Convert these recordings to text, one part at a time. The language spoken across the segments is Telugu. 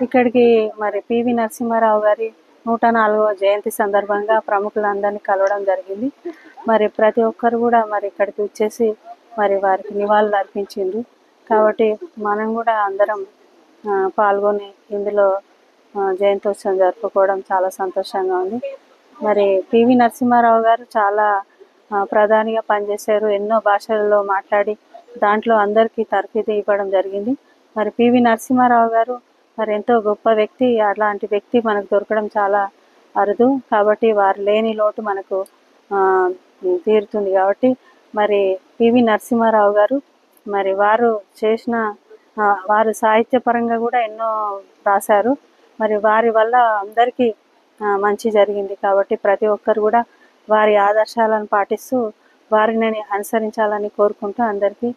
ఇక్కడికి మరి పివి నరసింహారావు గారి 104వ జయంతి సందర్భంగా ప్రముఖులందరినీ కలవడం జరిగింది. మరి ప్రతి ఒక్కరు కూడా మరి ఇక్కడికి వచ్చేసి మరి వారికి నివాళులు అర్పించిండ్రు. కాబట్టి మనం కూడా అందరం పాల్గొని ఇందులో జయంతోత్సవం జరుపుకోవడం చాలా సంతోషంగా ఉంది. మరి పివి నరసింహారావు గారు చాలా ప్రధానిగా పనిచేశారు. ఎన్నో భాషలలో మాట్లాడి దాంట్లో అందరికీ తర్ఫీదు ఇవ్వడం జరిగింది. మరి పివి నరసింహారావు గారు మరి ఎంతో గొప్ప వ్యక్తి. అలాంటి వ్యక్తి మనకు దొరకడం చాలా అరుదు. కాబట్టి వారు లేని లోటు మనకు తీరుతుంది. కాబట్టి మరి పివి నరసింహారావు గారు మరి వారు సాహిత్యపరంగా కూడా ఎన్నో రాశారు. మరి వారి వల్ల అందరికీ మంచి జరిగింది. కాబట్టి ప్రతి ఒక్కరు కూడా వారి ఆదర్శాలను పాటిస్తూ వారిని అనుసరించాలని కోరుకుంటూ అందరికీ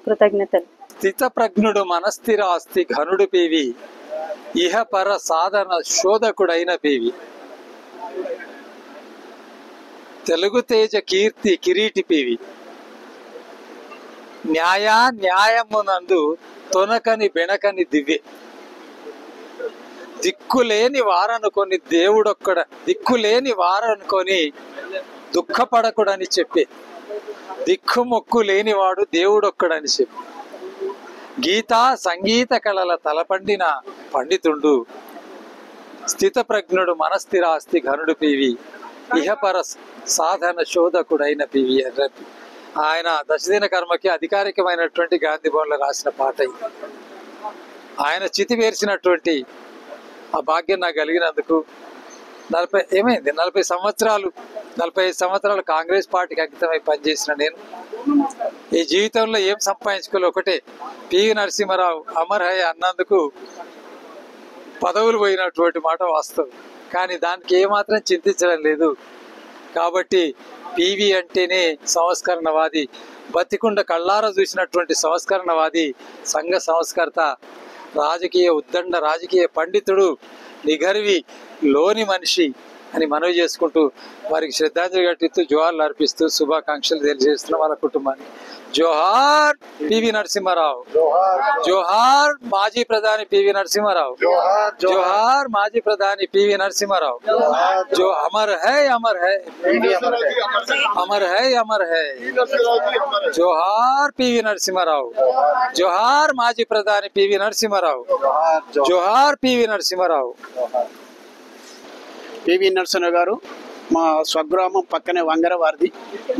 కృతజ్ఞతలు. స్థితప్రజ్ఞుడు మనస్థిరాస్తి ఘనుడు పివి, ఇహపర సాధన శోధకుడైన పివి, తెలుగు తేజ కీర్తి కిరీటి పివి, న్యాయమునందు తొనకని బెనకని దివ్య, దిక్కులేని వారనుకొని దుఃఖపడకుడని చెప్పి, దిక్కుమొక్కు లేనివాడు దేవుడొక్కడని చెప్పి, గీతా సంగీత కళల తలపండిన పండితుండు, స్థితప్రజ్ఞుడు మనస్థిరాస్తి ఘనుడు పివి, ఇహపర సాధన శోధకుడైన పివి అని ఆయన దశదిన కర్మకి అధికారికమైనటువంటి గాంధీ భవన్లో రాసిన పాట. ఆయన చితివేర్చినటువంటి ఆ భాగ్యం నాకు కలిగినందుకు 45 సంవత్సరాలు కాంగ్రెస్ పార్టీకి అంకితమై పనిచేసిన నేను ఈ జీవితంలో ఏం సంపాదించుకోలే, ఒకటే పివి నరసింహారావు అమర్ హై అన్నందుకు పదవులు పోయినటువంటి మాట వాస్తవం. కానీ దానికి ఏమాత్రం చింతించడం లేదు. కాబట్టి పివి అంటేనే సంస్కరణవాది, బతికుండ కళ్ళారా చూసినటువంటి సంస్కరణవాది, సంఘ సంస్కర్త, రాజకీయ పండితుడు, నిఘర్వి లోని మనిషి అని మనవి చేసుకుంటూ వారికి శ్రద్ధాంజలి ఘటిస్తూ జోహార్లు అర్పిస్తూ శుభాకాంక్షలు తెలియజేస్తున్నాం వాళ్ళ కుటుంబాన్ని. జోహార్ పివి నరసింహారావు, జోహార్ మాజీ ప్రధాని పివి నరసింహారావు, జోహార్ మాజీ ప్రధాని పివి నరసింహారావు, జో అమర్ హై అమర్ హై అమర్ హై అమర్ హై, జోహార్ పివి నరసింహారావు, జోహార్ మాజీ ప్రధాని పివి నరసింహారావు, జోహార్ పివి నరసింహారావు. పివి నరసింహారావు గారు మా స్వగ్రామం పక్కనే వంగరవారిది.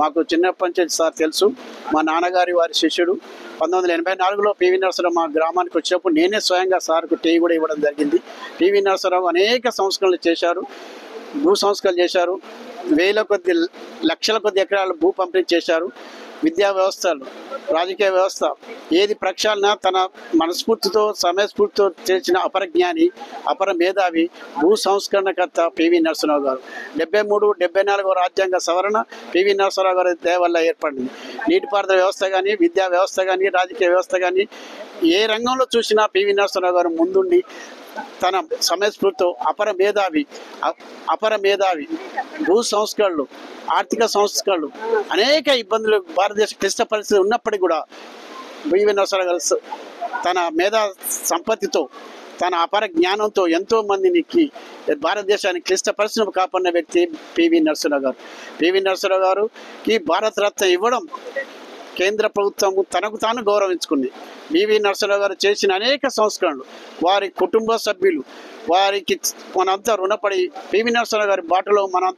మాకు చిన్నప్పటి నుంచి సార్ తెలుసు. మా నాన్నగారి వారి శిష్యుడు. 1984లో పివి నరసింహారావు మా గ్రామానికి వచ్చినప్పుడు నేనే స్వయంగా సార్కు టీ కూడా ఇవ్వడం జరిగింది. పివి నరసింహారావు అనేక సంస్కరణలు చేశారు, భూ సంస్కరణలు చేశారు, వేల కొద్ది లక్షల కొద్ది ఎకరాలు భూ పంపిణీ చేశారు. విద్యా వ్యవస్థలు, రాజకీయ వ్యవస్థ ఏది ప్రక్షాళన తన మనస్ఫూర్తితో సమయస్ఫూర్తితో చేసిన అపరజ్ఞాని, అపర మేధావి, భూ సంస్కరణకర్త పివి నరసింహారావు గారు. 73-74 రాజ్యాంగ సవరణ పివి నరసింహారావు గారి దయ వల్ల ఏర్పడింది. నీటిపారుదల వ్యవస్థ కానీ, విద్యా వ్యవస్థ కానీ, రాజకీయ వ్యవస్థ కానీ ఏ రంగంలో చూసినా పివి నరసింహారావు గారు ముందుండి తన సమయస్ఫూర్తితో అపర మేధావి భూ సంస్కరణలు, ఆర్థిక సంస్కరణలు, అనేక ఇబ్బందులు భారతదేశ క్లిష్ట పరిస్థితి ఉన్నప్పటికీ కూడా పివి నరసింహారావు గారు తన మేధా సంపత్తితో, తన అపర జ్ఞానంతో ఎంతో మందికి భారతదేశానికి క్లిష్ట పరిస్థితులు కాపాడిన వ్యక్తి పివి నరసింహారావు గారు. పివి నరసింహారావు గారికి భారతరత్న ఇవ్వడం కేంద్ర ప్రభుత్వం తనకు తాను గౌరవించుకుంది. పివి నరసింహారావు గారు చేసిన అనేక సంస్కరణలు, వారి కుటుంబ సభ్యులు, వారికి మనంతా రుణపడి పివి నరసింహారావు గారి బాటలో మనం